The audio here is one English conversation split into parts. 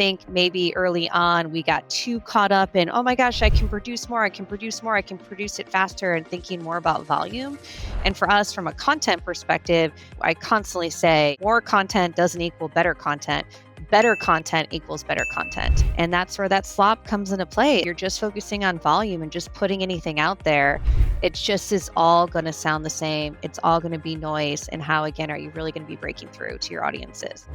think maybe early on we got too caught up in, oh my gosh, I can produce more, I can produce more, I can produce it faster, and thinking more about volume. And for us, from a content perspective, I constantly say more content doesn't equal better content. Better content equals better content. And that's where that slop comes into play. You're just focusing on volume and just putting anything out there. It just is all going to sound the same. It's all going to be noise. And how, again, are you really going to be breaking through to your audiences?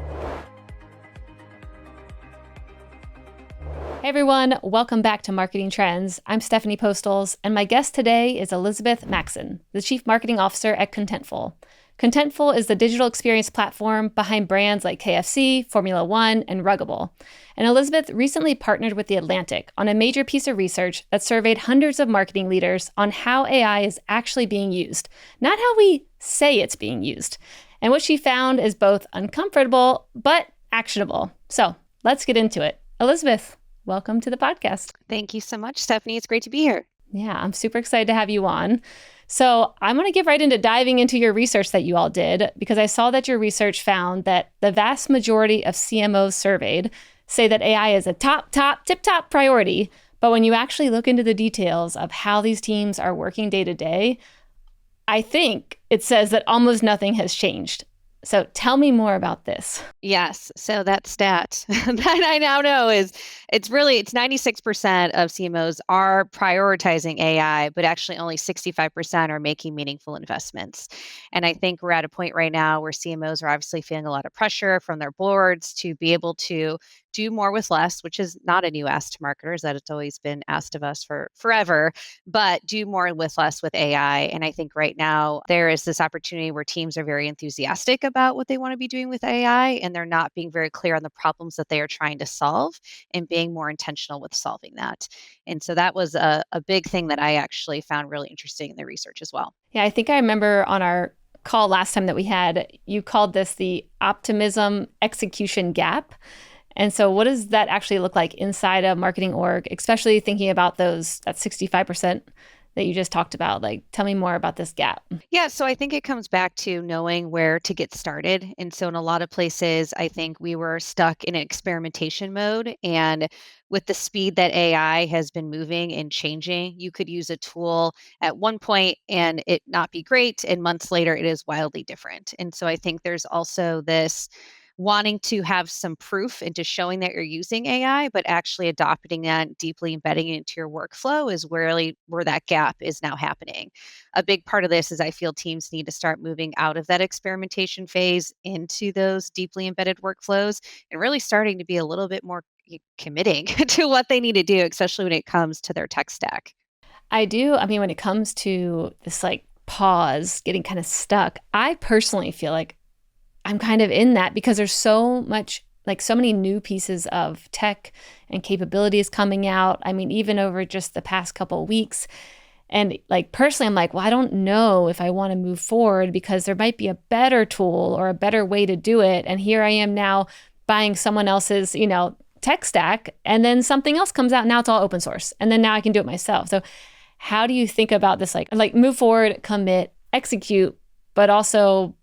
Hey everyone, welcome back to Marketing Trends. I'm Stephanie Postles, and my guest today is Elizabeth Maxson, the Chief Marketing Officer at Contentful. Contentful is the digital experience platform behind brands like KFC, Formula One, and Ruggable. And Elizabeth recently partnered with The Atlantic on a major piece of research that surveyed hundreds of marketing leaders on how AI is actually being used, not how we say it's being used. And what she found is both uncomfortable, but actionable. So let's get into it. Elizabeth, welcome to the podcast. Thank you so much, Stephanie. It's great to be here. Yeah, I'm super excited to have you on. So I'm going to get right into diving into your research that you all did, because I saw that your research found that the vast majority of CMOs surveyed say that AI is a tip-top priority. But when you actually look into the details of how these teams are working day to day, I think it says that almost nothing has changed. So tell me more about this. Yes. So that stat that I now know is it's 96% of CMOs are prioritizing AI, but actually only 65% are making meaningful investments. And I think we're at a point right now where CMOs are obviously feeling a lot of pressure from their boards to be able to do more with less, which is not a new ask to marketers, that it's always been asked of us for forever, but do more with less with AI. And I think right now there is this opportunity where teams are very enthusiastic about what they want to be doing with AI, and they're not being very clear on the problems that they are trying to solve and being more intentional with solving that. And so that was a big thing that I actually found really interesting in the research as well. Yeah, I think I remember on our call last time that we had, you called this the Optimism-Execution gap. And so what does that actually look like inside a marketing org, especially thinking about that 65% that you just talked about? Like, tell me more about this gap. Yeah, so I think it comes back to knowing where to get started. And so in a lot of places, I think we were stuck in an experimentation mode. And with the speed that AI has been moving and changing, you could use a tool at one point and it not be great. And months later, it is wildly different. And so I think there's also this wanting to have some proof into showing that you're using AI, but actually adopting that, deeply embedding it into your workflow is really where that gap is now happening. A big part of this is I feel teams need to start moving out of that experimentation phase into those deeply embedded workflows and really starting to be a little bit more committing to what they need to do, especially when it comes to their tech stack. I do. I mean, when it comes to this pause, getting kind of stuck, I personally feel like I'm kind of in that because there's so much, so many new pieces of tech and capabilities coming out. I mean, even over just the past couple of weeks. And personally, I'm well, I don't know if I want to move forward because there might be a better tool or a better way to do it. And here I am now buying someone else's, tech stack, and then something else comes out. Now it's all open source. And then now I can do it myself. So how do you think about this? Move forward, commit, execute, but also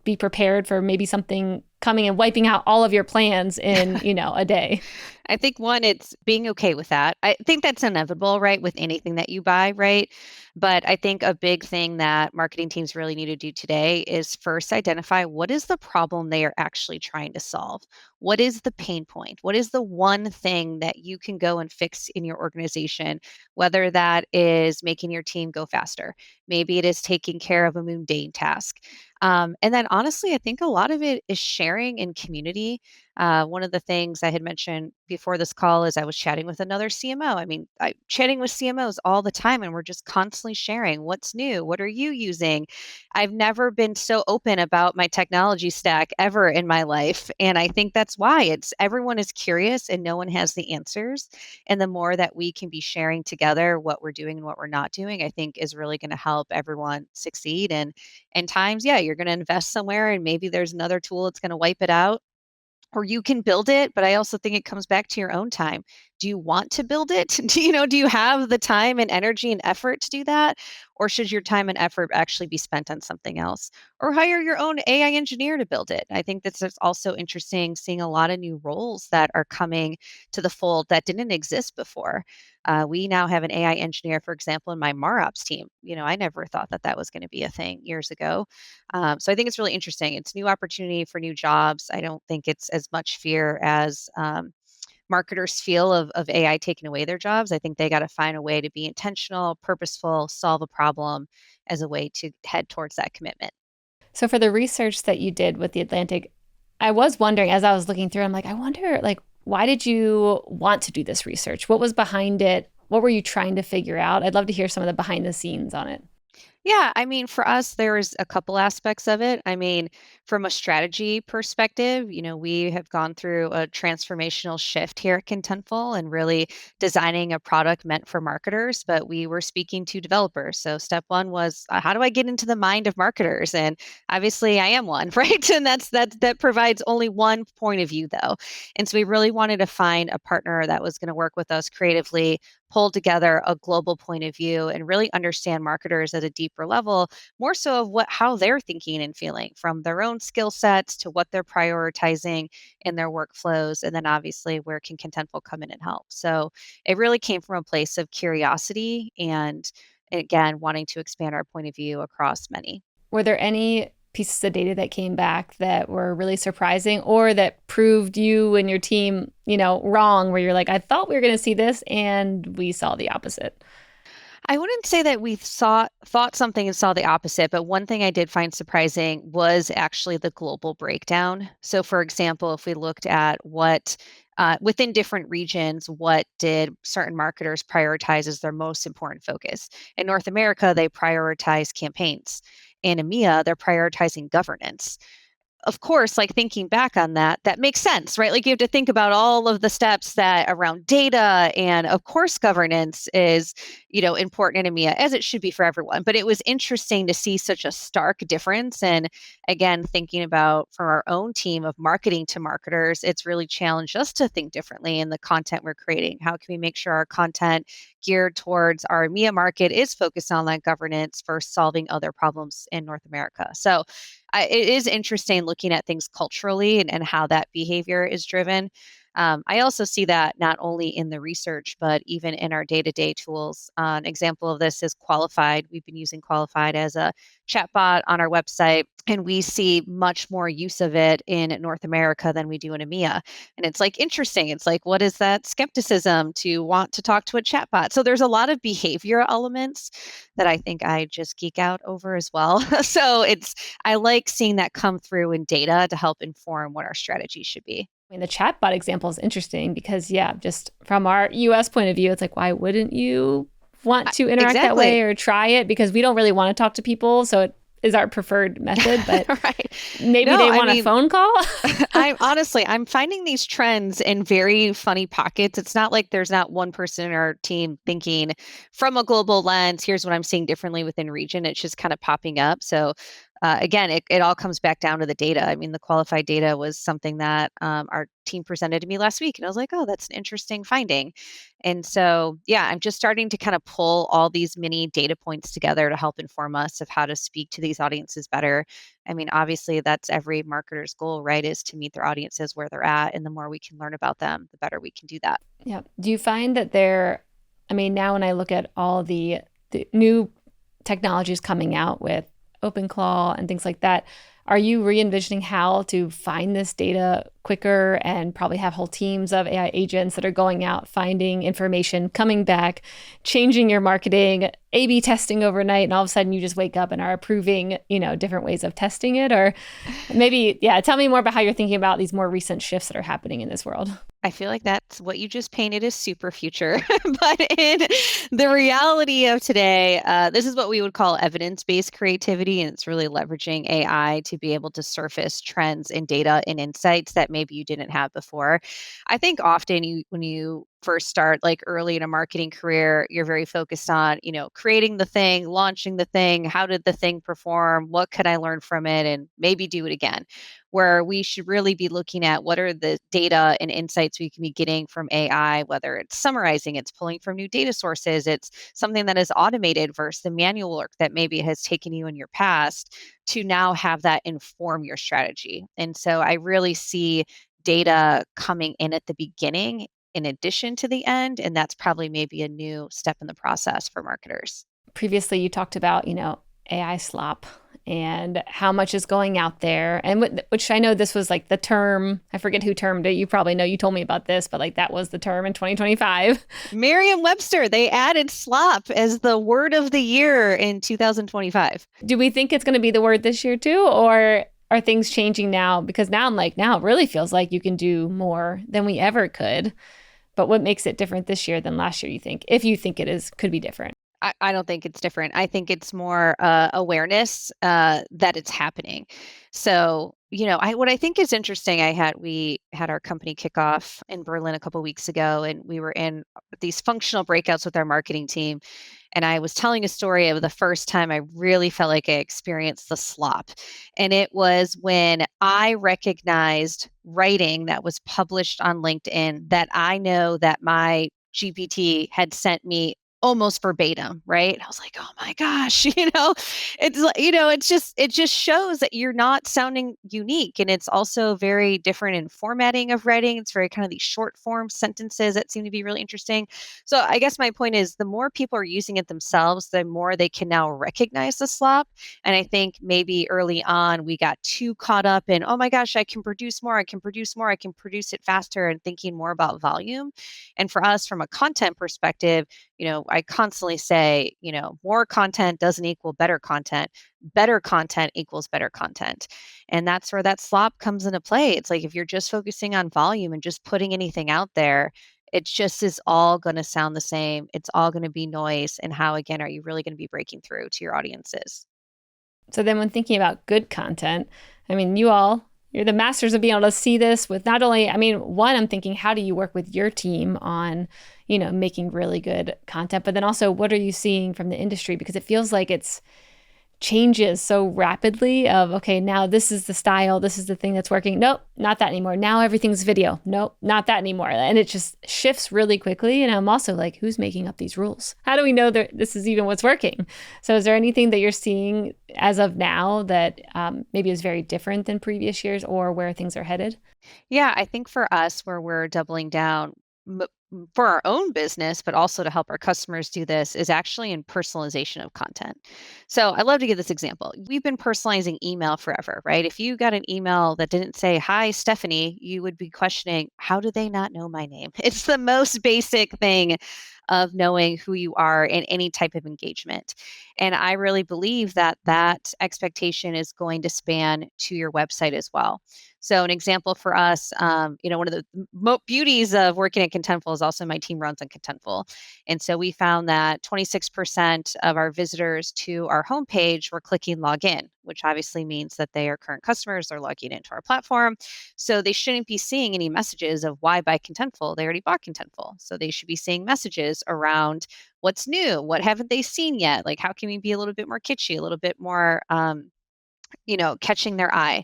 be prepared for maybe something coming and wiping out all of your plans in, a day? I think one, it's being okay with that. I think that's inevitable, right? With anything that you buy, right? But I think a big thing that marketing teams really need to do today is first identify what is the problem they are actually trying to solve. What is the pain point? What is the one thing that you can go and fix in your organization, whether that is making your team go faster? Maybe it is taking care of a mundane task. And then honestly, I think a lot of it is sharing in community. One of the things I had mentioned before this call is I was chatting with another CMO. I mean, I'm chatting with CMOs all the time, and we're just constantly sharing what's new. What are you using? I've never been so open about my technology stack ever in my life. And I think that's why everyone is curious and no one has the answers. And the more that we can be sharing together what we're doing and what we're not doing, I think is really going to help everyone succeed. And times, yeah, you're going to invest somewhere and maybe there's another tool that's going to wipe it out. Or you can build it, but I also think it comes back to your own time. Do you want to build it? Do you have the time and energy and effort to do that? Or should your time and effort actually be spent on something else? Or hire your own AI engineer to build it. I think that's also interesting seeing a lot of new roles that are coming to the fold that didn't exist before. We now have an AI engineer, for example, in my MarOps team. I never thought that that was going to be a thing years ago. So I think it's really interesting. It's new opportunity for new jobs. I don't think it's as much fear as marketers feel of AI taking away their jobs. I think they got to find a way to be intentional, purposeful, solve a problem as a way to head towards that commitment. So for the research that you did with the Atlantic, I was wondering as I was looking through, I'm like, I wonder, like, why did you want to do this research? What was behind it? What were you trying to figure out? I'd love to hear some of the behind the scenes on it. Yeah, I mean, for us, there's a couple aspects of it. I mean, from a strategy perspective, we have gone through a transformational shift here at Contentful and really designing a product meant for marketers, but we were speaking to developers. So step one was, how do I get into the mind of marketers? And obviously I am one, right? And that provides only one point of view though. And so we really wanted to find a partner that was going to work with us creatively, pull together a global point of view and really understand marketers at a deeper level, more so of how they're thinking and feeling from their own skill sets to what they're prioritizing in their workflows. And then obviously where can Contentful come in and help? So it really came from a place of curiosity and again, wanting to expand our point of view across many. Were there any pieces of data that came back that were really surprising or that proved you and your team, wrong, where you're like, I thought we were going to see this and we saw the opposite? I wouldn't say that we thought something and saw the opposite, but one thing I did find surprising was actually the global breakdown. So, for example, if we looked at what within different regions, what did certain marketers prioritize as their most important focus? In North America, they prioritize campaigns. In EMEA, they're prioritizing governance. Of course, like thinking back on that, that makes sense, right? Like you have to think about all of the steps that around data, and of course, governance is, important in EMEA as it should be for everyone. But it was interesting to see such a stark difference. And again, thinking about from our own team of marketing to marketers, it's really challenged us to think differently in the content we're creating. How can we make sure our content geared towards our EMEA market is focused on that governance versus solving other problems in North America? So it is interesting looking at things culturally and how that behavior is driven. I also see that not only in the research, but even in our day-to-day tools. An example of this is Qualified. We've been using Qualified as a chatbot on our website, and we see much more use of it in North America than we do in EMEA. And it's like interesting. It's like, what is that skepticism to want to talk to a chatbot? So there's a lot of behavior elements that I think I just geek out over as well. So I like seeing that come through in data to help inform what our strategy should be. I mean, the chatbot example is interesting because, yeah, just from our US point of view, it's like, why wouldn't you want to interact that Exactly. way or try it? Because we don't really want to talk to people. So it is our preferred method, but Right. maybe No, they I want a mean, phone call. I'm finding these trends in very funny pockets. It's not like there's not one person in our team thinking from a global lens, here's what I'm seeing differently within region. It's just kind of popping up. So again, it all comes back down to the data. I mean, the qualified data was something that our team presented to me last week. And I was like, oh, that's an interesting finding. And so, yeah, I'm just starting to kind of pull all these mini data points together to help inform us of how to speak to these audiences better. I mean, obviously, that's every marketer's goal, right? Is to meet their audiences where they're at. And the more we can learn about them, the better we can do that. Yeah. Do you find that I mean, now when I look at all the new technologies coming out with OpenClaw and things like that, are you re-envisioning how to find this data quicker and probably have whole teams of AI agents that are going out, finding information, coming back, changing your marketing, A/B testing overnight, and all of a sudden you just wake up and are approving, different ways of testing it? Or maybe, yeah, tell me more about how you're thinking about these more recent shifts that are happening in this world. I feel like that's what you just painted as super future. But in the reality of today, this is what we would call evidence-based creativity. And it's really leveraging AI to be able to surface trends and data and insights that maybe you didn't have before. I think often when you first start like early in a marketing career, you're very focused on, creating the thing, launching the thing, how did the thing perform, what could I learn from it, and maybe do it again. Where we should really be looking at what are the data and insights we can be getting from AI, whether it's summarizing, it's pulling from new data sources, it's something that is automated versus the manual work that maybe has taken you in your past, to now have that inform your strategy. And so I really see data coming in at the beginning in addition to the end. And that's probably maybe a new step in the process for marketers. Previously, you talked about, AI slop and how much is going out there. And which I know this was like the term, I forget who termed it. You probably know, you told me about this, but like that was the term in 2025. Merriam-Webster, they added slop as the word of the year in 2025. Do we think it's going to be the word this year too? Or are things changing now? Because now I'm like, now it really feels like you can do more than we ever could. But what makes it different this year than last year, you think? If you think it is, could be different. I don't think it's different. I think it's more awareness that it's happening. So, what I think is interesting, we had our company kickoff in Berlin a couple of weeks ago, and we were in these functional breakouts with our marketing team. And I was telling a story of the first time I really felt like I experienced the slop. And it was when I recognized writing that was published on LinkedIn that I know that my GPT had sent me almost verbatim, right? I was like, oh my gosh, it just shows that you're not sounding unique. And it's also very different in formatting of writing. It's very kind of these short form sentences that seem to be really interesting. So I guess my point is the more people are using it themselves, the more they can now recognize the slop. And I think maybe early on we got too caught up in, oh my gosh, I can produce more, I can produce more, I can produce it faster, and thinking more about volume. And for us, from a content perspective, I constantly say, more content doesn't equal better content. Better content equals better content. And that's where that slop comes into play. It's like if you're just focusing on volume and just putting anything out there, it just is all going to sound the same. It's all going to be noise. And how, again, are you really going to be breaking through to your audiences? So then when thinking about good content, I mean, you're the masters of being able to see this with not only, I mean, one, I'm thinking, how do you work with your team on, making really good content, but then also what are you seeing from the industry? Because it feels like it's changes so rapidly of, okay, now this is the style, this is the thing that's working. Nope, not that anymore. Now everything's video. Nope, not that anymore. And it just shifts really quickly. And I'm also like, who's making up these rules? How do we know that this is even what's working? So is there anything that you're seeing as of now that maybe is very different than previous years or where things are headed? Yeah, I think for us, where we're doubling down for our own business, but also to help our customers do this, is actually in personalization of content. So I love to give this example. We've been personalizing email forever, right? If you got an email that didn't say, "Hi, Stephanie," you would be questioning, how do they not know my name? It's the most basic thing of knowing who you are in any type of engagement. And I really believe that that expectation is going to span to your website as well. So an example for us, one of the beauties of working at Contentful is also my team runs on Contentful. And so we found that 26% of our visitors to our homepage were clicking login, which obviously means that they are current customers, they're logging into our platform. So they shouldn't be seeing any messages of why buy Contentful. They already bought Contentful. So they should be seeing messages around what's new, what haven't they seen yet? Like, how can we be a little bit more kitschy, a little bit more, catching their eye.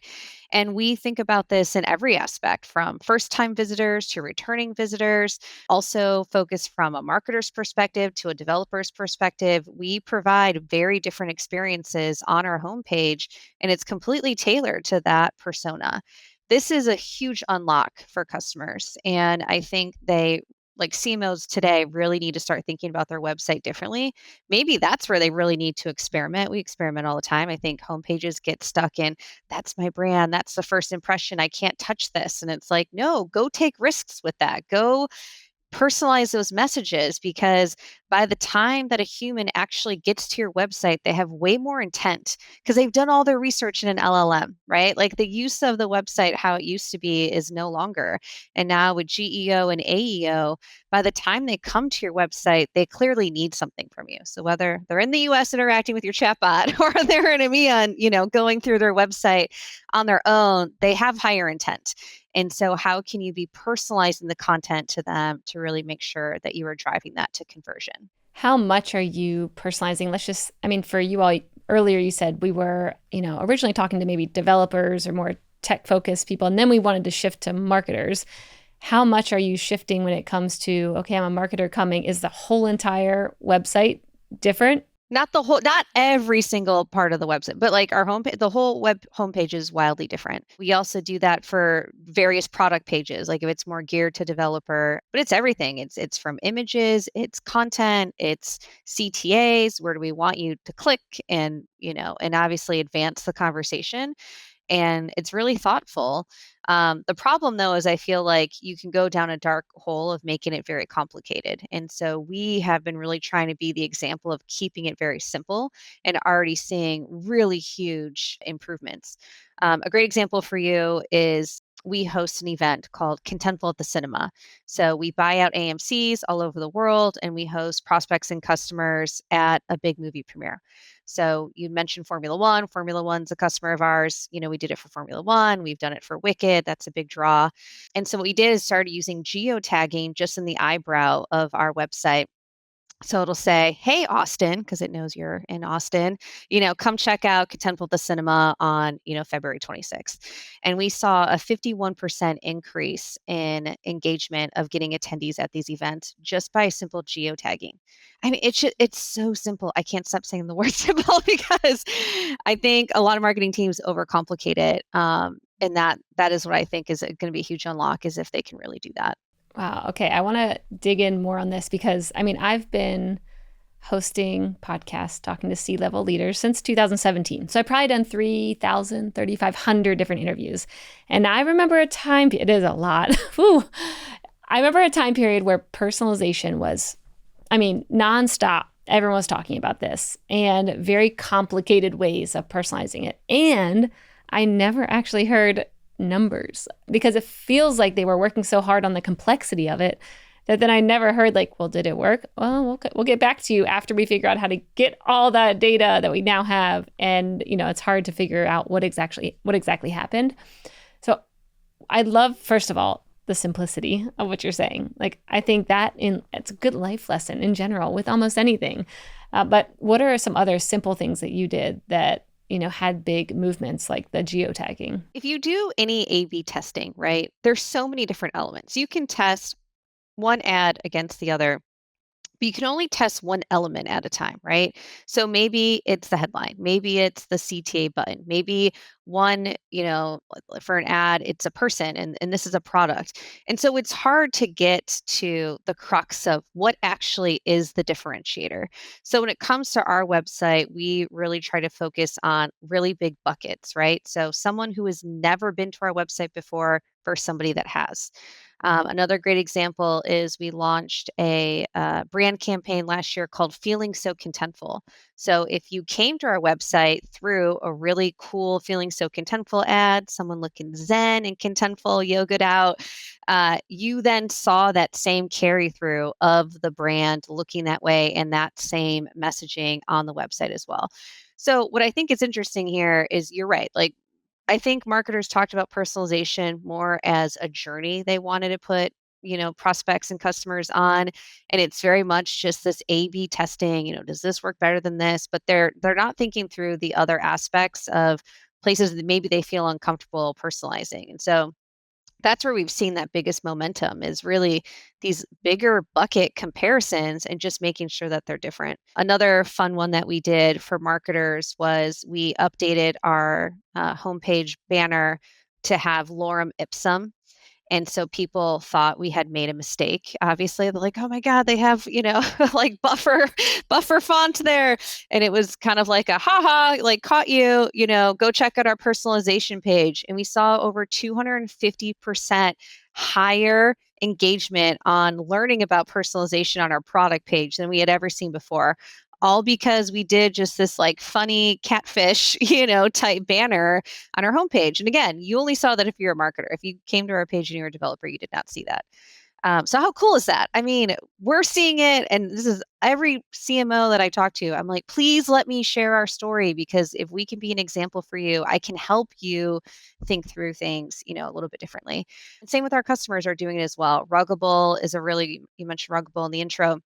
And we think about this in every aspect, from first time visitors to returning visitors, also focus from a marketer's perspective to a developer's perspective. We provide very different experiences on our homepage, and it's completely tailored to that persona. This is a huge unlock for customers. And I think like CMOs today, really need to start thinking about their website differently. Maybe that's where they really need to experiment. We experiment all the time. I think homepages get stuck in, that's my brand, that's the first impression, I can't touch this. And it's like, no, go take risks with that. Go personalize those messages, because by the time that a human actually gets to your website, they have way more intent because they've done all their research in an LLM, right? Like the use of the website, how it used to be, is no longer. And now with GEO and AEO, by the time they come to your website, they clearly need something from you. So whether they're in the US interacting with your chatbot or they're in EMEA and, going through their website on their own, they have higher intent. And so how can you be personalizing the content to them to really make sure that you are driving that to conversion? How much are you personalizing? I mean, for you all, earlier you said we were, originally talking to maybe developers or more tech focused people, and then we wanted to shift to marketers. How much are you shifting when it comes to, okay, I'm a marketer coming? Is the whole entire website different? Not every single part of the website, but like our homepage, the whole web homepage is wildly different. We also do that for various product pages, like if it's more geared to developer, but it's everything. It's from images, it's content, it's CTAs, where do we want you to click and, and obviously advance the conversation, and it's really thoughtful. The problem, though, is I feel like you can go down a dark hole of making it very complicated. And so we have been really trying to be the example of keeping it very simple and already seeing really huge improvements. A great example for you is we host an event called Contentful at the Cinema. So we buy out AMCs all over the world and we host prospects and customers at a big movie premiere. So you mentioned Formula One. Formula One's a customer of ours. We did it for Formula One. We've done it for Wicked. That's a big draw. And so what we did is started using geo-tagging just in the eyebrow of our website. So it'll say, hey, Austin, because it knows you're in Austin, come check out Contentful at the Cinema on, February 26th. And we saw a 51% increase in engagement of getting attendees at these events just by simple geotagging. I mean, it's so simple. I can't stop saying the word simple because I think a lot of marketing teams overcomplicate it. And that is what I think is going to be a huge unlock, is if they can really do that. Wow. Okay. I want to dig in more on this because I've been hosting podcasts, talking to C-level leaders since 2017. So I've probably done 3,000, 3,500 different interviews. And I remember it is a lot. I remember a time period where personalization was, nonstop. Everyone was talking about this and very complicated ways of personalizing it. And I never actually heard numbers because it feels like they were working so hard on the complexity of it that then I never heard well, did it work? Well, we'll get back to you after we figure out how to get all that data that we now have. And, it's hard to figure out what exactly happened. So I love, first of all, the simplicity of what you're saying. I think it's a good life lesson in general with almost anything. But what are some other simple things that you did that had big movements like the geotagging? If you do any A/B testing, right, there's so many different elements. You can test one ad against the other, but you can only test one element at a time, right? So maybe it's the headline, maybe it's the CTA button, maybe one, for an ad, it's a person and this is a product. And so it's hard to get to the crux of what actually is the differentiator. So when it comes to our website, we really try to focus on really big buckets, right? So someone who has never been to our website before versus somebody that has. Another great example is we launched a brand campaign last year called Feeling So Contentful. So if you came to our website through a really cool Feeling So Contentful ad, someone looking zen and contentful, yogaed out, you then saw that same carry through of the brand looking that way and that same messaging on the website as well. So what I think is interesting here is you're right. I think marketers talked about personalization more as a journey they wanted to put, prospects and customers on. And it's very much just this A/B testing, does this work better than this? But they're not thinking through the other aspects of places that maybe they feel uncomfortable personalizing. And so that's where we've seen that biggest momentum, is really these bigger bucket comparisons and just making sure that they're different. Another fun one that we did for marketers was we updated our homepage banner to have Lorem Ipsum. And so people thought we had made a mistake. Obviously, they're like, oh my God, they have, like buffer font there. And it was kind of like a haha, like caught you, go check out our personalization page. And we saw over 250% higher engagement on learning about personalization on our product page than we had ever seen before. All because we did just this like funny catfish, type banner on our homepage. And again, you only saw that if you're a marketer. If you came to our page and you're a developer, you did not see that. So how cool is that? I mean, we're seeing it, and this is every CMO that I talk to. I'm like, please let me share our story, because if we can be an example for you, I can help you think through things, a little bit differently. And same with our customers are doing it as well. Ruggable is a really, you mentioned Ruggable in the intro.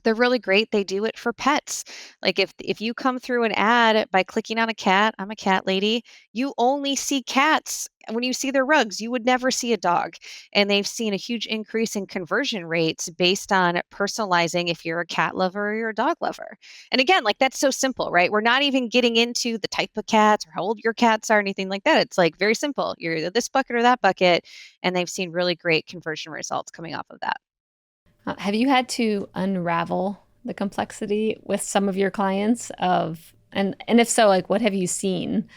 They're really great. They do it for pets. Like if you come through an ad by clicking on a cat, I'm a cat lady, you only see cats. When you see their rugs, you would never see a dog. And they've seen a huge increase in conversion rates based on personalizing if you're a cat lover or you're a dog lover. And again, like that's so simple, right? We're not even getting into the type of cats or how old your cats are, anything like that. It's like very simple. You're either this bucket or that bucket. And they've seen really great conversion results coming off of that. Have you had to unravel the complexity with some of your clients and if so, like what have you seen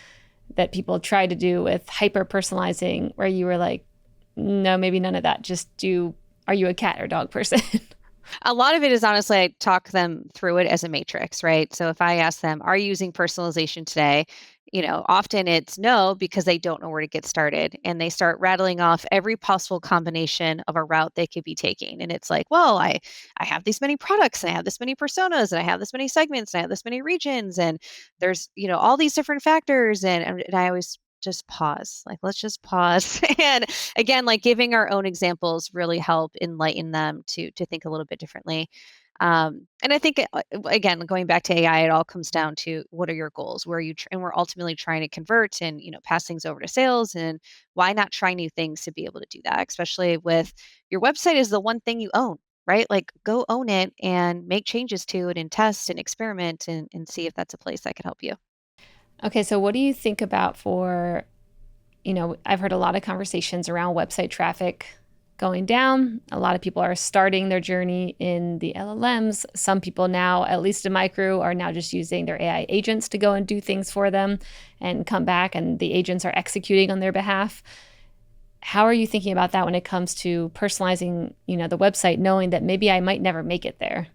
that people try to do with hyper personalizing where you were like, no, maybe none of that. Just are you a cat or dog person? A lot of it is honestly, I talk them through it as a matrix, right? So if I ask them, are you using personalization today? Often it's no, because they don't know where to get started. And they start rattling off every possible combination of a route they could be taking. And it's like, well, I have these many products, and I have this many personas, and I have this many segments, and I have this many regions. And there's, all these different factors. And I always just pause, like, let's just pause. And again, like giving our own examples really help enlighten them to think a little bit differently. And I think again, going back to AI, it all comes down to what are your goals? Where are you, and we're ultimately trying to convert and pass things over to sales. And why not try new things to be able to do that? Especially with your website is the one thing you own, right? Like go own it and make changes to it and test and experiment and see if that's a place that could help you. Okay, so what do you think about I've heard a lot of conversations around website traffic going down. A lot of people are starting their journey in the LLMs. Some people now, at least in my crew, are now just using their AI agents to go and do things for them and come back, and the agents are executing on their behalf. How are you thinking about that when it comes to personalizing, the website, knowing that maybe I might never make it there?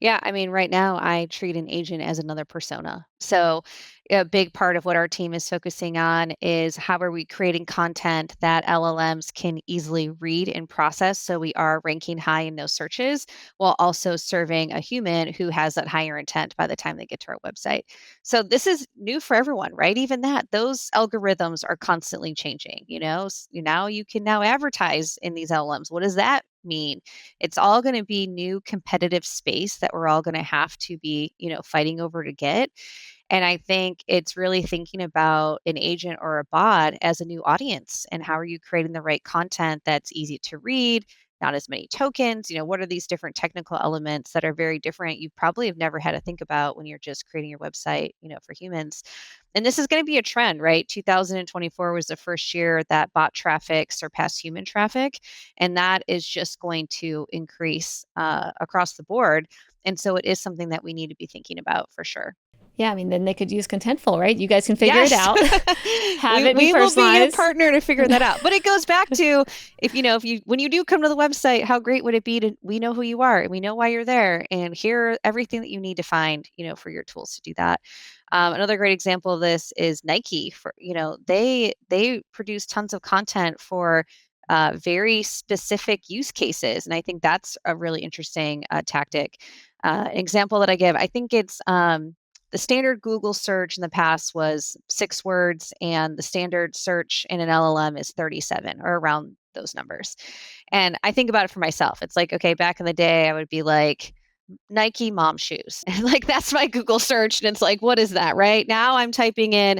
Yeah, I mean, right now I treat an agent as another persona. So, a big part of what our team is focusing on is how are we creating content that LLMs can easily read and process, so we are ranking high in those searches while also serving a human who has that higher intent by the time they get to our website. So, this is new for everyone, right? Even that, those algorithms are constantly changing. Now you can now advertise in these LLMs. What does that mean? It's all going to be new competitive space that we're all going to have to be, fighting over to get. And I think it's really thinking about an agent or a bot as a new audience, and how are you creating the right content that's easy to read, not as many tokens, what are these different technical elements that are very different you probably have never had to think about when you're just creating your website, for humans. And this is going to be a trend, right? 2024 was the first year that bot traffic surpassed human traffic, and that is just going to increase across the board. And so it is something that we need to be thinking about for sure. Yeah, I mean, then they could use Contentful, right? You guys can figure it Yes. out, have it be We will be your personalized. partner to figure that out. But it goes back to, if you when you do come to the website, how great would it be to, we know who you are and we know why you're there, and here everything that you need to find, for your tools to do that. Another great example of this is Nike. For they produce tons of content for very specific use cases, and I think that's a really interesting tactic. Example that I give, I think it's the standard Google search in the past was 6 words, and the standard search in an LLM is 37 or around those numbers. And I think about it for myself. It's like, okay, back in the day, I would be like, Nike mom shoes. And like, that's my Google search. And it's like, what is that, right? Now I'm typing in,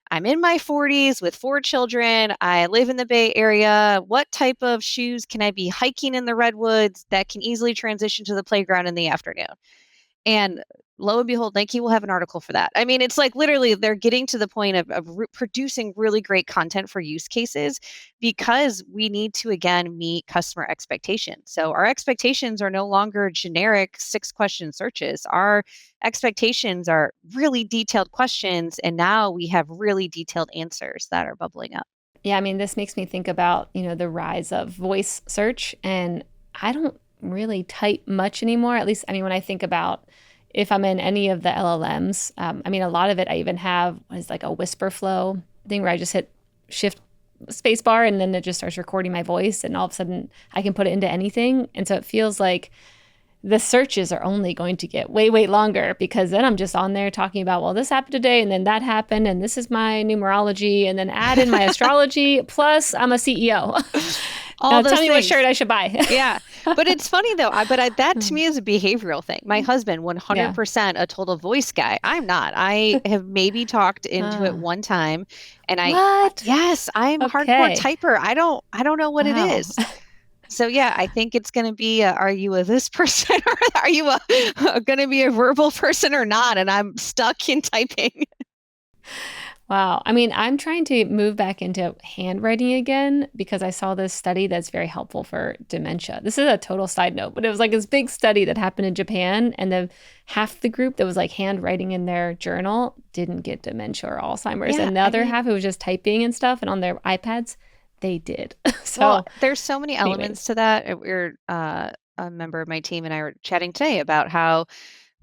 I'm in my 40s with 4 children. I live in the Bay Area. What type of shoes can I be hiking in the redwoods that can easily transition to the playground in the afternoon? And lo and behold, Nike will have an article for that. I mean, it's like literally they're getting to the point of producing really great content for use cases, because we need to, again, meet customer expectations. So our expectations are no longer generic 6 question searches. Our expectations are really detailed questions. And now we have really detailed answers that are bubbling up. Yeah, I mean, this makes me think about, the rise of voice search. And I don't really type much anymore. At least, I mean, when I think about if I'm in any of the LLMs, I mean, a lot of it I even have is like a whisper flow thing where I just hit shift space bar and then it just starts recording my voice and all of a sudden I can put it into anything. And so it feels like the searches are only going to get way, way longer because then I'm just on there talking about, well, this happened today and then that happened and this is my numerology and then add in my astrology. Plus, I'm a CEO. All those tell me what things. shirt I should buy. Yeah. But it's funny though, that to me is a behavioral thing. My husband, Yeah. 100% a total voice guy. I'm not. I have maybe talked into it one time and What? yes, I'm hardcore Okay. typer. I don't know what it Wow. is. So yeah, I think it's going to be, are you a this person or are you going to be a verbal person or not? And I'm stuck in typing. Wow. I mean, I'm trying to move back into handwriting again because I saw this study that's very helpful for dementia. This is a total side note, but it was like this big study that happened in Japan, and then half the group that was like handwriting in their journal didn't get dementia or Alzheimer's, Yeah, and the I other mean, half who was just typing and stuff and on their iPads, they did. well, So, there's so many elements anyways, to that. We're a member of my team and I were chatting today about how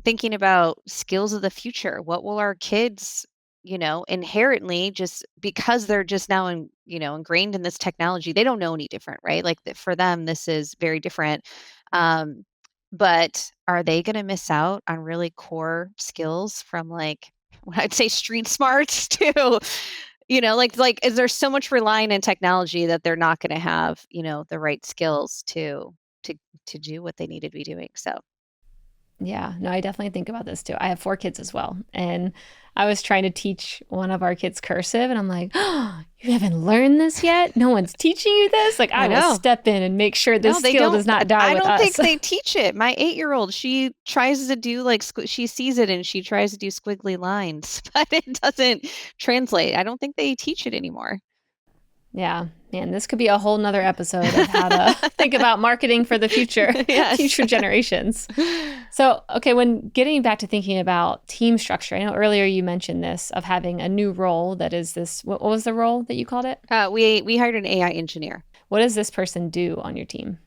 thinking about skills of the future. What will our kids, inherently just because they're just now ingrained in this technology, they don't know any different, right? Like for them, this is very different. Um, but are they going to miss out on really core skills from like what I'd say street smarts to, is there so much relying on technology that they're not going to have, the right skills to to do what they need to be doing. So yeah, no, I definitely think about this too. I have 4 kids as well. And I was trying to teach one of our kids cursive, and I'm like, oh, you haven't learned this yet? No one's teaching you this? Like, I I will know. step in and make sure No, this they skill don't. does not die I with don't think us. they teach it. My 8-year-old, she tries to do like she sees it and she tries to do squiggly lines, but it doesn't translate. I don't think they teach it anymore. Yeah, man, this could be a whole nother episode of how to think about marketing for the future, Yes. future generations. So, okay, when getting back to thinking about team structure, I know earlier you mentioned this of having a new role that is this, what was the role that you called it? We hired an AI engineer. What does this person do on your team?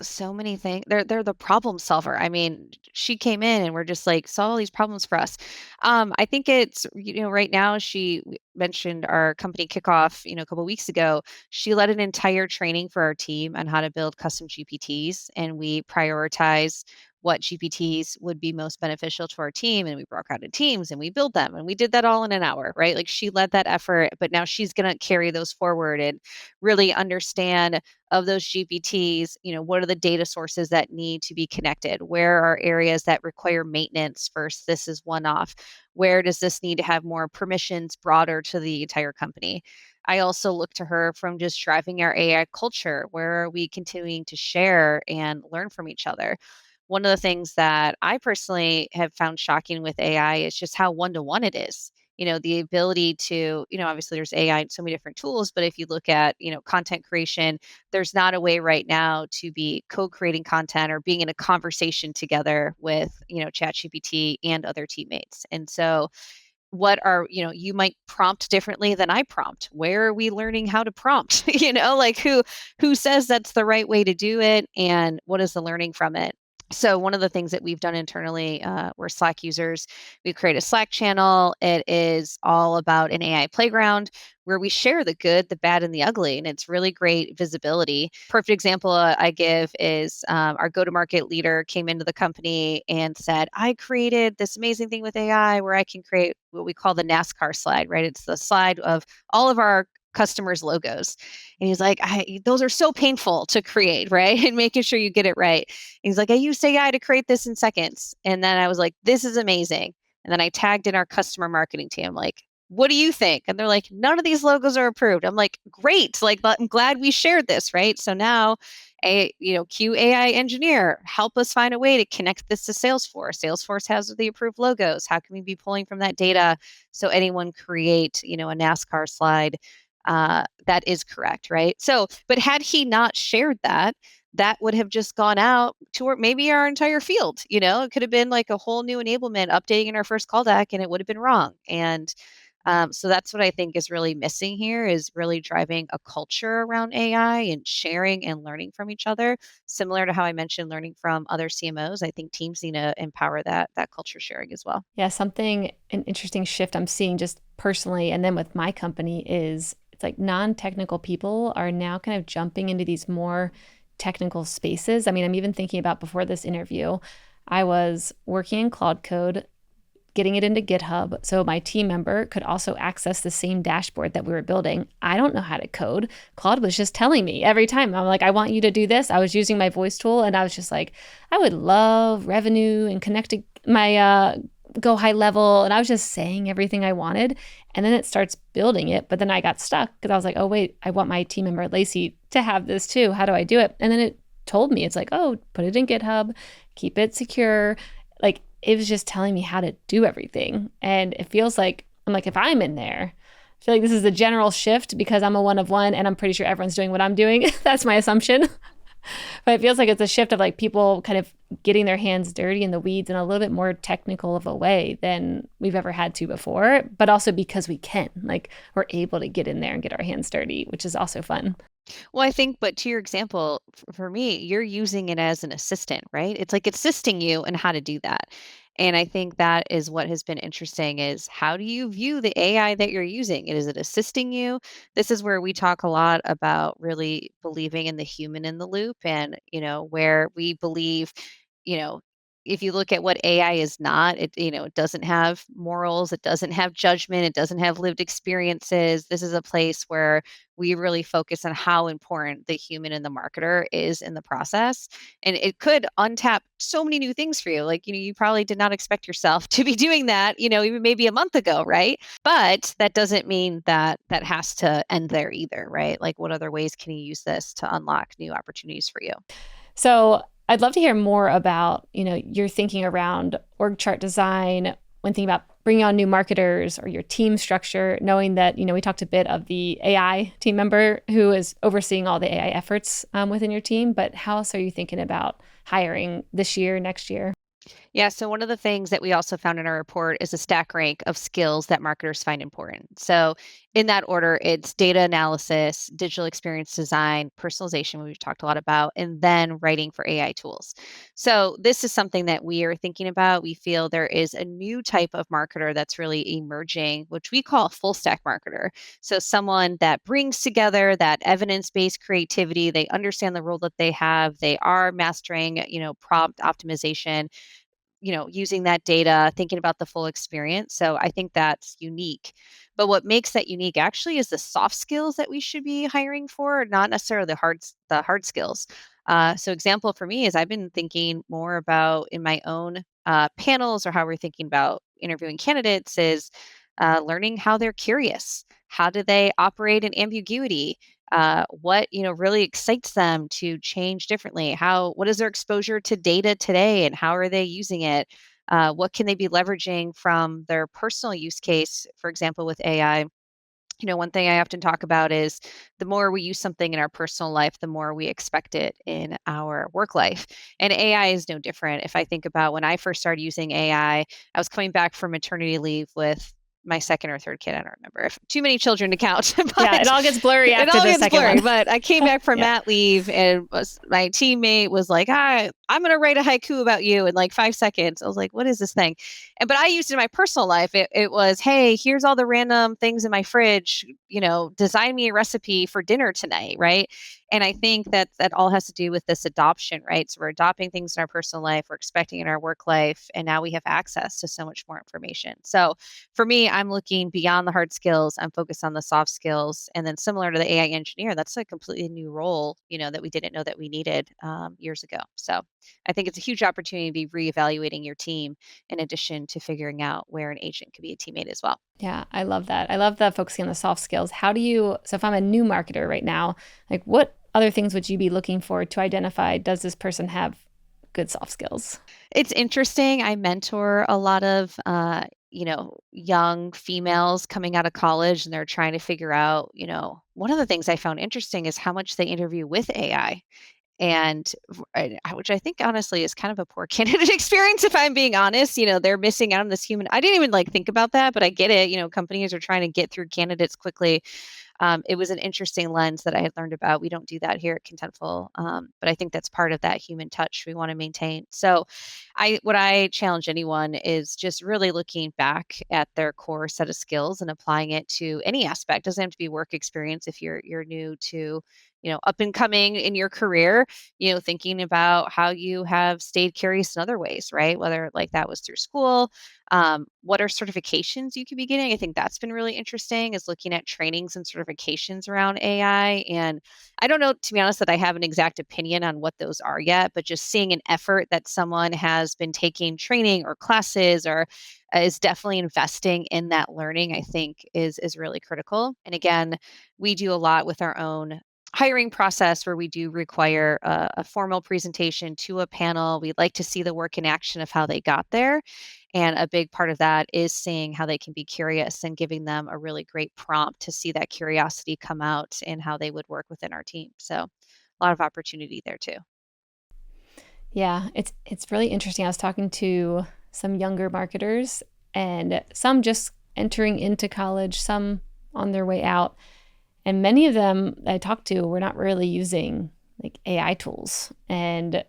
So many things. They're the problem solver. I mean, she came in and we're just like solve all these problems for us. I think it's right now she mentioned our company kickoff a couple weeks ago. She led an entire training for our team on how to build custom GPTs, and we prioritize what GPTs would be most beneficial to our team, and we broke out in teams and we built them, and we did that all in an hour, right? Like she led that effort, but now she's going to carry those forward and really understand of those GPTs, what are the data sources that need to be connected? Where are areas that require maintenance versus this is one off? Where does this need to have more permissions broader to the entire company? I also look to her from just driving our AI culture. Where are we continuing to share and learn from each other? One of the things that I personally have found shocking with AI is just how one to one it is. The ability to, obviously there's AI and so many different tools, but if you look at, content creation, there's not a way right now to be co-creating content or being in a conversation together with, ChatGPT and other teammates. And so what are, you might prompt differently than I prompt. Where are we learning how to prompt? Like who says that's the right way to do it and what is the learning from it? So one of the things that we've done internally, we're Slack users. We create a Slack channel. It is all about an AI playground where we share the good, the bad, and the ugly, and it's really great visibility. Perfect example I give is our go-to-market leader came into the company and said, "I created this amazing thing with AI where I can create what we call the NASCAR slide. Right? It's the slide of all of our customers' logos." And he's like, those are so painful to create, right? And making sure you get it right. He's like, I used AI to create this in seconds. And then I was like, this is amazing. And then I tagged in our customer marketing team, like, what do you think? And they're like, none of these logos are approved. I'm like, great. Like, but I'm glad we shared this, right? So now QAI engineer, help us find a way to connect this to Salesforce. Salesforce has the approved logos. How can we be pulling from that data so anyone create, a NASCAR slide that is correct, right? So, but had he not shared that, that would have just gone out to maybe our entire field. It could have been like a whole new enablement updating in our first call deck, and it would have been wrong. And so that's what I think is really missing here is really driving a culture around AI and sharing and learning from each other. Similar to how I mentioned learning from other CMOs, I think teams need to empower that culture sharing as well. Yeah, an interesting shift I'm seeing just personally and then with my company is it's like non-technical people are now kind of jumping into these more technical spaces. I mean, I'm even thinking about before this interview, I was working in Claude Code, getting it into GitHub so my team member could also access the same dashboard that we were building. I don't know how to code. Claude was just telling me every time. I'm like, I want you to do this. I was using my voice tool and I was just like, I would love revenue and connecting my go high level. And I was just saying everything I wanted. And then it starts building it. But then I got stuck because I was like, oh, wait, I want my team member, Lacey, to have this too. How do I do it? And then it told me, it's like, oh, put it in GitHub, keep it secure. Like, it was just telling me how to do everything. And it feels like, I'm like, if I'm in there, I feel like this is a general shift because I'm a one of one and I'm pretty sure everyone's doing what I'm doing. That's my assumption. But it feels like it's a shift of like people kind of getting their hands dirty in the weeds in a little bit more technical of a way than we've ever had to before, but also because we can, like we're able to get in there and get our hands dirty, which is also fun. Well, I think, but to your example, for me, you're using it as an assistant, right? It's like assisting you in how to do that. And I think that is what has been interesting is how do you view the AI that you're using? Is it assisting you? This is where we talk a lot about really believing in the human in the loop and, where we believe, you know, if you look at what AI is not, it doesn't have morals, it doesn't have judgment, it doesn't have lived experiences. This is a place where we really focus on how important the human and the marketer is in the process. And it could untap so many new things for you. Like, you probably did not expect yourself to be doing that, even maybe a month ago, right? But that doesn't mean that that has to end there either, right? Like, what other ways can you use this to unlock new opportunities for you? So I'd love to hear more about, your thinking around org chart design when thinking about bringing on new marketers or your team structure, knowing that, we talked a bit of the AI team member who is overseeing all the AI efforts within your team, but how else are you thinking about hiring this year, next year? Yeah, so one of the things that we also found in our report is a stack rank of skills that marketers find important. So, in that order, it's data analysis, digital experience design, personalization, we've talked a lot about, and then writing for AI tools. So, this is something that we are thinking about. We feel there is a new type of marketer that's really emerging, which we call a full stack marketer. So, someone that brings together that evidence based creativity, they understand the role that they have, they are mastering, prompt optimization, using that data, thinking about the full experience. So I think that's unique. But what makes that unique actually is the soft skills that we should be hiring for, not necessarily the hard skills. So example for me is I've been thinking more about in my own panels or how we're thinking about interviewing candidates is learning how they're curious. How do they operate in ambiguity? What really excites them to change differently? What is their exposure to data today, and how are they using it? What can they be leveraging from their personal use case? For example, with AI, one thing I often talk about is the more we use something in our personal life, the more we expect it in our work life. And AI is no different. If I think about when I first started using AI, I was coming back from maternity leave with my second or third kid. I don't remember. If too many children to count, Yeah, it but all gets blurry it after all the gets second blurry. one. But I came back from Yeah. mat leave and my teammate was like, I'm going to write a haiku about you in like 5 seconds. I was like, what is this thing? But I used it in my personal life. It was, hey, here's all the random things in my fridge, design me a recipe for dinner tonight. Right. And I think that all has to do with this adoption, right? So we're adopting things in our personal life, we're expecting in our work life, and now we have access to so much more information. So for me, I'm looking beyond the hard skills. I'm focused on the soft skills. And then similar to the AI engineer, that's a completely new role, that we didn't know that we needed years ago. So I think it's a huge opportunity to be reevaluating your team in addition to figuring out where an agent could be a teammate as well. Yeah, I love that. I love the focusing on the soft skills. So if I'm a new marketer right now, like what other things would you be looking for to identify, does this person have good soft skills? It's interesting. I mentor a lot of, young females coming out of college and they're trying to figure out, one of the things I found interesting is how much they interview with AI. And which I think honestly is kind of a poor candidate experience, if I'm being honest. They're missing out on this human. I didn't even think about that, but I get it. Companies are trying to get through candidates quickly. it was an interesting lens that I had learned about. We don't do that here at Contentful, but I think that's part of that human touch we want to maintain. So, what I challenge anyone is just really looking back at their core set of skills and applying it to any aspect. Doesn't have to be work experience if you're new to, up and coming in your career, thinking about how you have stayed curious in other ways, right? Whether like that was through school, what are certifications you could be getting? I think that's been really interesting, is looking at trainings and certifications around AI. And I don't know, to be honest, that I have an exact opinion on what those are yet, but just seeing an effort that someone has been taking training or classes or is definitely investing in that learning, I think is really critical. And again, we do a lot with our own hiring process where we do require a formal presentation to a panel. We'd like to see the work in action of how they got there. And a big part of that is seeing how they can be curious and giving them a really great prompt to see that curiosity come out and how they would work within our team. So a lot of opportunity there too. Yeah, it's really interesting. I was talking to some younger marketers and some just entering into college, some on their way out. And many of them I talked to were not really using like AI tools, and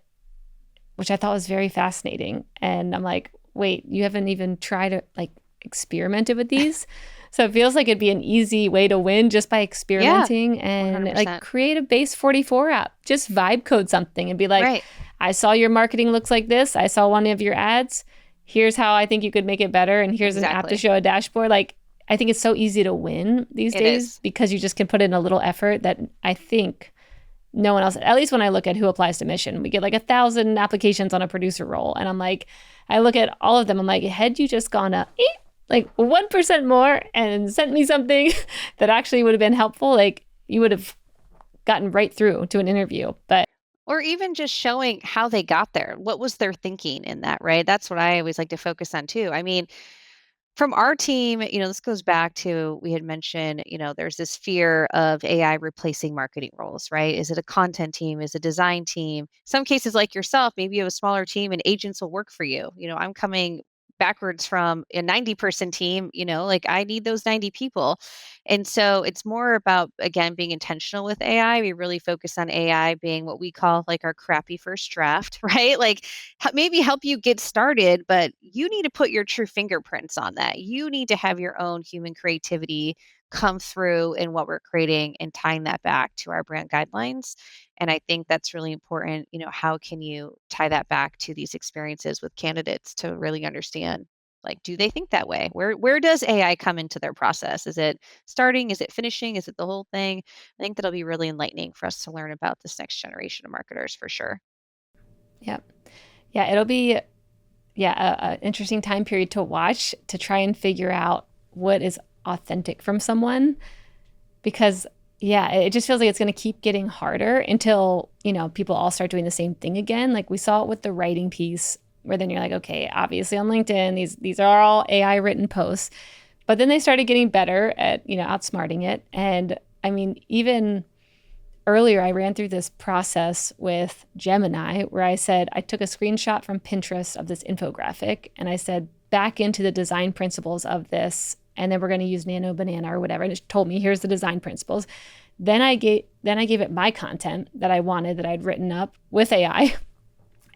which I thought was very fascinating. And I'm like, wait, you haven't even tried to like experimented with these? So it feels like it'd be an easy way to win just by Yeah, experimenting and like 100%. create a base 44 app. Just vibe code something and be like, Right. I saw your marketing looks like this. I saw one of your ads. Here's how I think you could make it better. And here's an app to Exactly. show a dashboard. Like, I think it's so easy to win these It days is. because you just can put in a little effort that I think no one else, at least when I look at who applies to Mission, we get like 1,000 applications on a producer role. And I'm like, I look at all of them. I'm like, had you just gone up like 1% more and sent me something that actually would have been helpful, like you would have gotten right through to an interview. But Or even just showing how they got there. What was their thinking in that, right? That's what I always like to focus on too. I mean, from our team, this goes back to, we had mentioned, there's this fear of AI replacing marketing roles, right? Is it a content team? Is it a design team? Some cases like yourself, maybe you have a smaller team and agents will work for you. I'm coming backwards from a 90-person team, like I need those 90 people. And so it's more about, again, being intentional with AI. We really focus on AI being what we call like our crappy first draft, right? Like maybe help you get started, but you need to put your true fingerprints on that. You need to have your own human creativity come through in what we're creating and tying that back to our brand guidelines. And I think that's really important. How can you tie that back to these experiences with candidates to really understand, like, do they think that way? Where does AI come into their process? Is it starting? Is it finishing? Is it the whole thing? I think that'll be really enlightening for us to learn about this next generation of marketers for sure. yeah, yeah, it'll be a interesting time period to watch to try and figure out what is authentic from someone because it just feels like it's going to keep getting harder until people all start doing the same thing again. Like we saw it with the writing piece where then you're like, okay, obviously on LinkedIn these are all AI written posts, but then they started getting better at outsmarting it. And I mean, even earlier I ran through this process with Gemini where I said I took a screenshot from Pinterest of this infographic and I said back into the design principles of this, and then we're going to use Nano Banana or whatever, and it told me here's the design principles. Then I gave it my content that I wanted, that I'd written up with AI.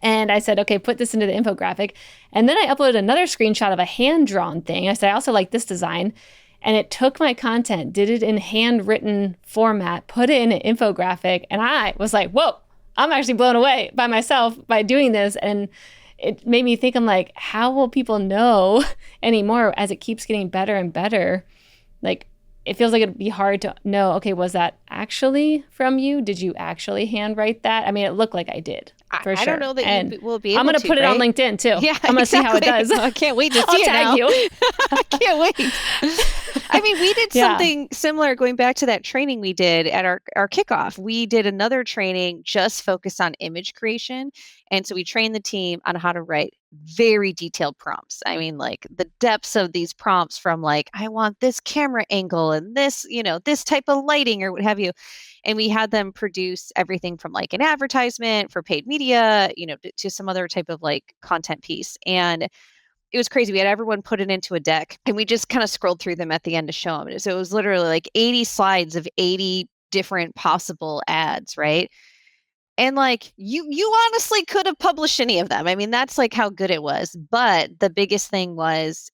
And I said, okay, put this into the infographic. And then I uploaded another screenshot of a hand-drawn thing. I said, I also like this design. And it took my content, did it in handwritten format, put it in an infographic. And I was like, whoa, I'm actually blown away by myself by doing this. And it made me think, I'm like, how will people know anymore as it keeps getting better and better? Like, it feels like it'd be hard to know, okay, was that actually from you? Did you actually handwrite that? I mean, it looked like I did, for I don't sure. know that And will be I'm able going to to, put it on right? LinkedIn too. Yeah, I'm going to see how it exactly. does. I can't wait to see I'll it tag now. you. I can't wait. I mean, we did Yeah. something similar going back to that training we did at our kickoff. We did another training just focused on image creation. And so we trained the team on how to write very detailed prompts. I mean, like the depths of these prompts from like, I want this camera angle and this, this type of lighting or what have you. And we had them produce everything from like an advertisement for paid media, to some other type of like content piece. And it was crazy. We had everyone put it into a deck and we just kind of scrolled through them at the end to show them. So it was literally like 80 slides of 80 different possible ads, right? And like you honestly could have published any of them. I mean, that's like how good it was. But the biggest thing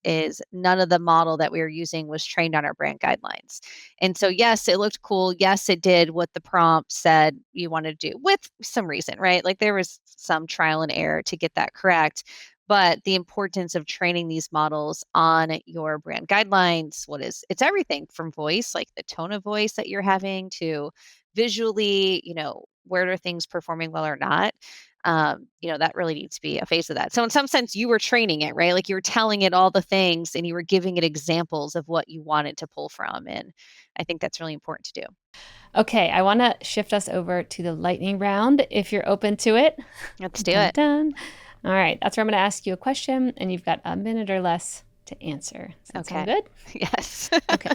is none of the model that we were using was trained on our brand guidelines. And so yes, it looked cool. Yes, it did what the prompt said you wanted to do with some reason, right? Like there was some trial and error to get that correct. But the importance of training these models on your brand guidelines, it's everything from voice, like the tone of voice that you're having, to visually, where are things performing well or not? That really needs to be a phase of that. So in some sense, you were training it, right? Like you were telling it all the things and you were giving it examples of what you wanted to pull from. And I think that's really important to do. Okay, I want to shift us over to the lightning round if you're open to it. Let's do Dun it. dun. All right, that's where I'm going to ask you a question and you've got a minute or less to answer. Does that sound good? Yes. Okay.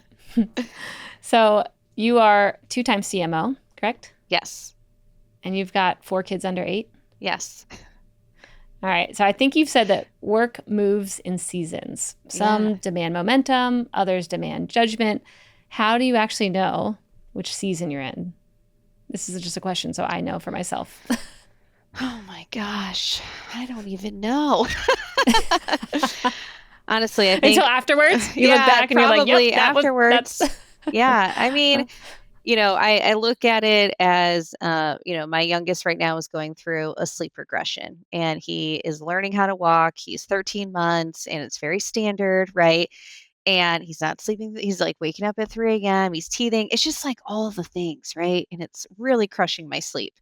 So you are 2-time CMO, correct? Yes. And you've got 4 kids under 8? Yes. All right. So I think you've said that work moves in seasons. Some demand momentum, others demand judgment. How do you actually know which season you're in? This is just a question so I know for myself. Oh my gosh. I don't even know. Honestly, I think until afterwards you look back and you're like, probably yep, afterwards. that's Yeah. I mean, I look at it as, my youngest right now is going through a sleep regression and he is learning how to walk. He's 13 months and it's very standard, right? And he's not sleeping. He's like waking up at 3 a.m. He's teething. It's just like all of the things, right? And it's really crushing my sleep.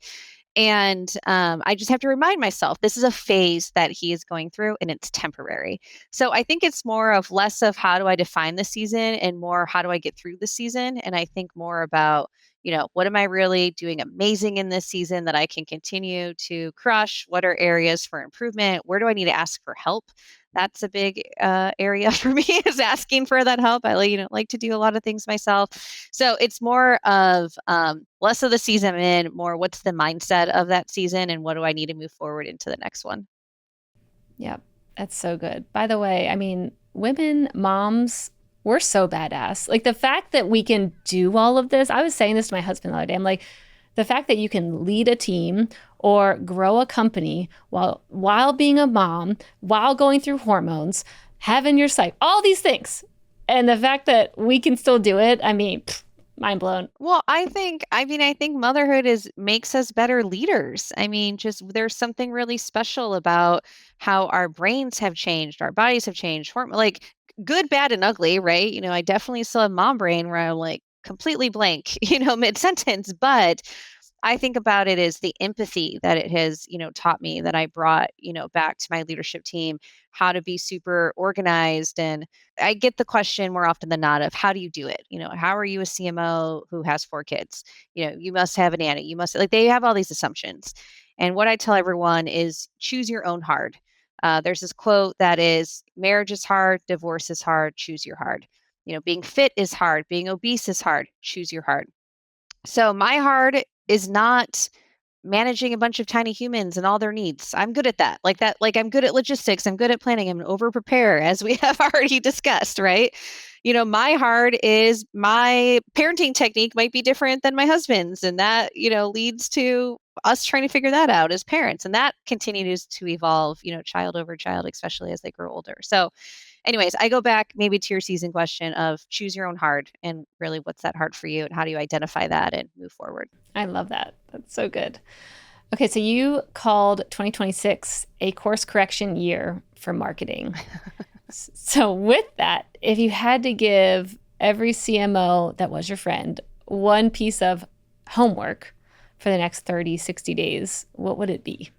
And I just have to remind myself this is a phase that he is going through and it's temporary. So I think it's more of less of how do I define the season and more how do I get through the season. And I think more about, what am I really doing amazing in this season that I can continue to crush? What are areas for improvement? Where do I need to ask for help? That's a big area for me is asking for that help. I like to do a lot of things myself. So it's more of less of the season I'm in, more what's the mindset of that season and what do I need to move forward into the next one. Yep, that's so good. By the way, I mean, women, moms, we're so badass. Like the fact that we can do all of this. I was saying this to my husband the other day. I'm like, the fact that you can lead a team or grow a company while being a mom, while going through hormones, having your psych, all these things. And the fact that we can still do it, I mean, mind blown. Well, I think motherhood makes us better leaders. I mean, just there's something really special about how our brains have changed, our bodies have changed, like good, bad, and ugly, right? I definitely still have mom brain where I'm like completely blank, mid sentence, but I think about it as the empathy that it has, taught me that I brought, back to my leadership team, how to be super organized. And I get the question more often than not of how do you do it? How are you a CMO who has 4 kids? You must have a nanny. You must they have all these assumptions. And what I tell everyone is choose your own hard. There's this quote that is marriage is hard, divorce is hard, choose your hard. Being fit is hard, being obese is hard, choose your hard. So my hard is not managing a bunch of tiny humans and all their needs. I'm good at that. Like I'm good at logistics. I'm good at planning. I'm over prepare as we have already discussed, right? My hard is my parenting technique might be different than my husband's. And that, leads to us trying to figure that out as parents. And that continues to evolve, child over child, especially as they grow older. So anyways, I go back maybe to your season question of choose your own hard and really what's that hard for you and how do you identify that and move forward? I love that. That's so good. Okay, so you called 2026 a course correction year for marketing. So, with that, if you had to give every CMO that was your friend one piece of homework for the next 30, 60 days, what would it be?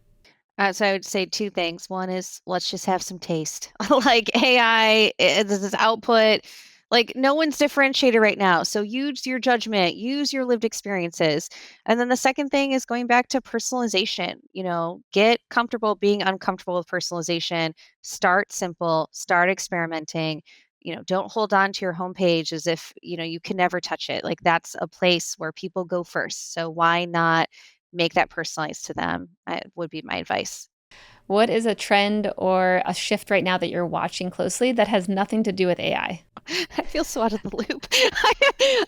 So I would say 2 things. One is let's just have some taste. Like AI, this is output. Like no one's differentiated right now. So use your judgment, use your lived experiences. And then the second thing is going back to personalization. Get comfortable being uncomfortable with personalization. Start simple, start experimenting. Don't hold on to your homepage as if, you can never touch it. Like that's a place where people go first. So why not make that personalized to them? Would be my advice. What is a trend or a shift right now that you're watching closely that has nothing to do with AI? I feel so out of the loop.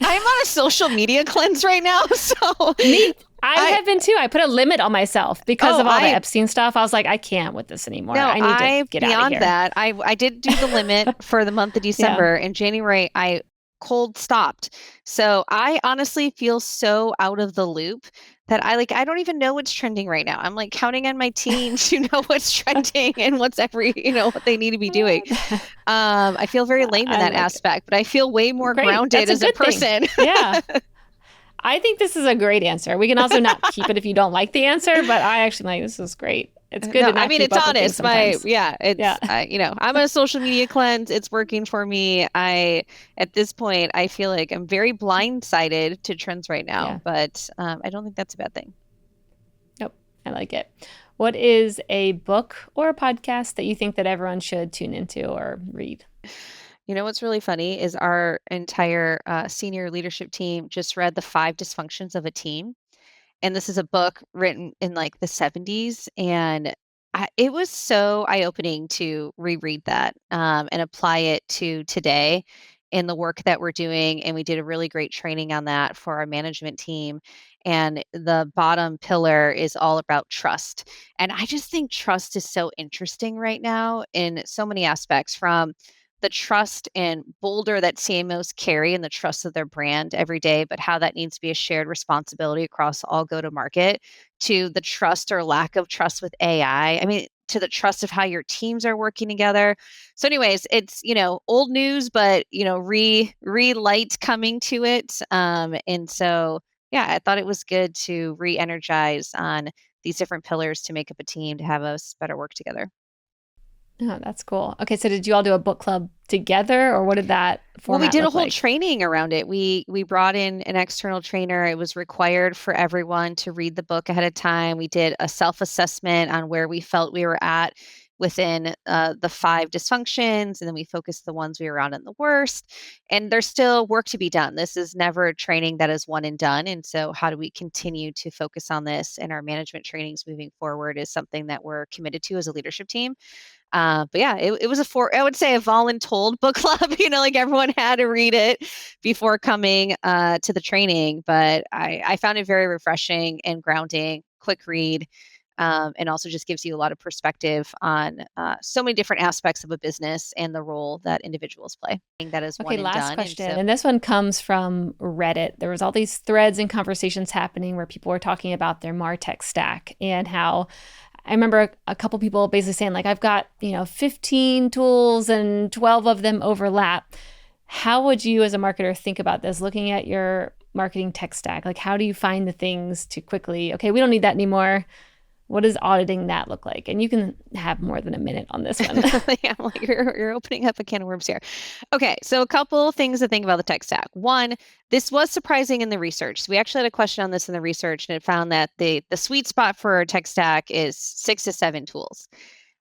I'm on a social media cleanse right now, so Me, I I have been too. I put a limit on myself because oh of all the I Epstein stuff. I was like, I can't with this anymore. no, I need to I get out of beyond here. that. I did do the limit for the month of Yeah. December. In January, I cold stopped. So I honestly feel so out of the loop that I don't even know what's trending right now. I'm like counting on my team to know what's trending and what's what they need to be doing. I feel very lame in I that like it. aspect, but I feel way more Great. grounded That's a as a good thing. person. Yeah. I think this is a great answer. We can also not keep it if you don't like the answer, but I actually like this is great. It's good No, to I not mean keep it's up with things honest. My sometimes. yeah, Yeah. I'm on a social media cleanse. It's working for me. I at this point I feel like I'm very blindsided to trends right now, Yeah. but I don't think that's a bad thing. Nope. I like it. What is a book or a podcast that you think that everyone should tune into or read? You know what's really funny is our entire senior leadership team just read The Five Dysfunctions of a Team. And this is a book written in like the 70s. And it was so eye-opening to reread that and apply it to today in the work that we're doing. And we did a really great training on that for our management team. And the bottom pillar is all about trust. And I just think trust is so interesting right now in so many aspects, from the trust and boulder that CMOs carry and the trust of their brand every day, but how that needs to be a shared responsibility across all go to market, to the trust or lack of trust with AI. I mean, to the trust of how your teams are working together. So, anyways, it's old news, but relight coming to it. And so, yeah, I thought it was good to re-energize on these different pillars to make up a team to have us better work together. Oh, that's cool. Okay, so did you all do a book club together or what did that Well, we format did a look whole like? training around it. We brought in an external trainer. It was required for everyone to read the book ahead of time. We did a self-assessment on where we felt we were at within the five dysfunctions, and then we focused the ones we were on in the worst. And there's still work to be done. This is never a training that is one and done. And so, how do we continue to focus on this in our management trainings moving forward is something that we're committed to as a leadership team. But yeah, it was I would say a voluntold book club, like everyone had to read it before coming to the training. But I found it very refreshing and grounding, quick read, and also just gives you a lot of perspective on so many different aspects of a business and the role that individuals play. That is one Okay, and last done. And question. so And this one comes from Reddit. There was all these threads and conversations happening where people were talking about their MarTech stack and how I remember a couple people basically saying like I've got, 15 tools and 12 of them overlap. How would you as a marketer think about this looking at your marketing tech stack? Like how do you find the things to quickly, okay, we don't need that anymore. What does auditing that look like? And you can have more than a minute on this one. yeah, I'm like you're opening up a can of worms here. Okay, so a couple of things to think about the tech stack. One, this was surprising in the research. So we actually had a question on this in the research, and it found that the sweet spot for our tech stack is 6 to 7 tools.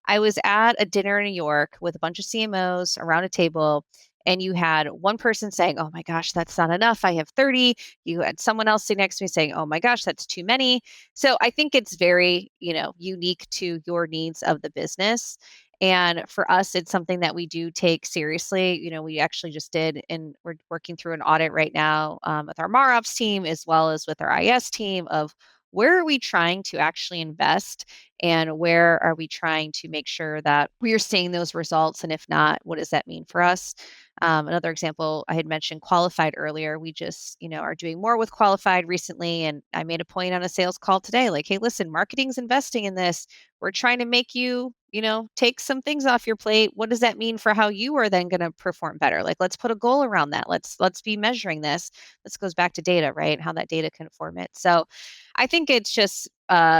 I was at a dinner in New York with a bunch of CMOs around a table, and you had one person saying, "Oh my gosh, that's not enough. I have 30." You had someone else sitting next to me saying, "Oh my gosh, that's too many." So I think it's very, unique to your needs of the business. And for us, it's something that we do take seriously. We actually just did, and we're working through an audit right now with our MarOps team as well as with our IS team of where are we trying to actually invest and where are we trying to make sure that we are seeing those results? And if not, what does that mean for us? Another example, I had mentioned qualified earlier. We just, are doing more with qualified recently. And I made a point on a sales call today, like, hey, listen, marketing's investing in this. We're trying to make you, take some things off your plate. What does that mean for how you are then going to perform better? Like, let's put a goal around that. Let's be measuring this. This goes back to data, right? How that data can form it. So I think it's just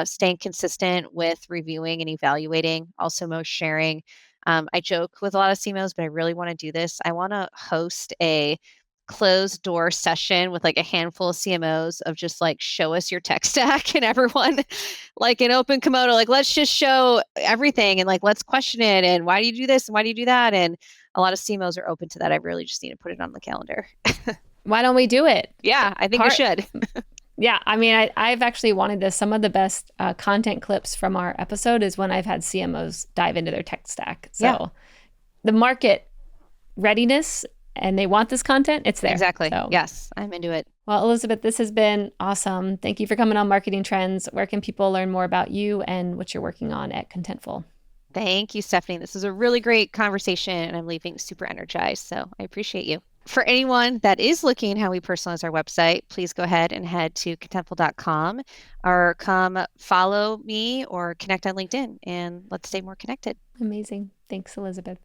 staying consistent with reviewing and evaluating, also most sharing. I joke with a lot of CMOs, but I really want to do this. I want to host a closed door session with like a handful of CMOs of just like show us your tech stack and everyone like an open Komodo, like let's just show everything and like let's question it and why do you do this and why do you do that? And a lot of CMOs are open to that. I really just need to put it on the calendar. Why don't we do it? Yeah, I think we Part should. Yeah, I mean, I've actually wanted this. Some of the best content clips from our episode is when I've had CMOs dive into their tech stack. Yeah, So the market readiness and they want this content, it's there. exactly. So, Yes, I'm into it. well, Elizabeth, this has been awesome. Thank you for coming on Marketing Trends. Where can people learn more about you and what you're working on at Contentful? Thank you, Stephanie. This was a really great conversation, and I'm leaving super energized. So I appreciate you. For anyone that is looking how we personalize our website, please go ahead and head to contentful.com or come follow me or connect on LinkedIn, and let's stay more connected. Amazing. Thanks, Elizabeth.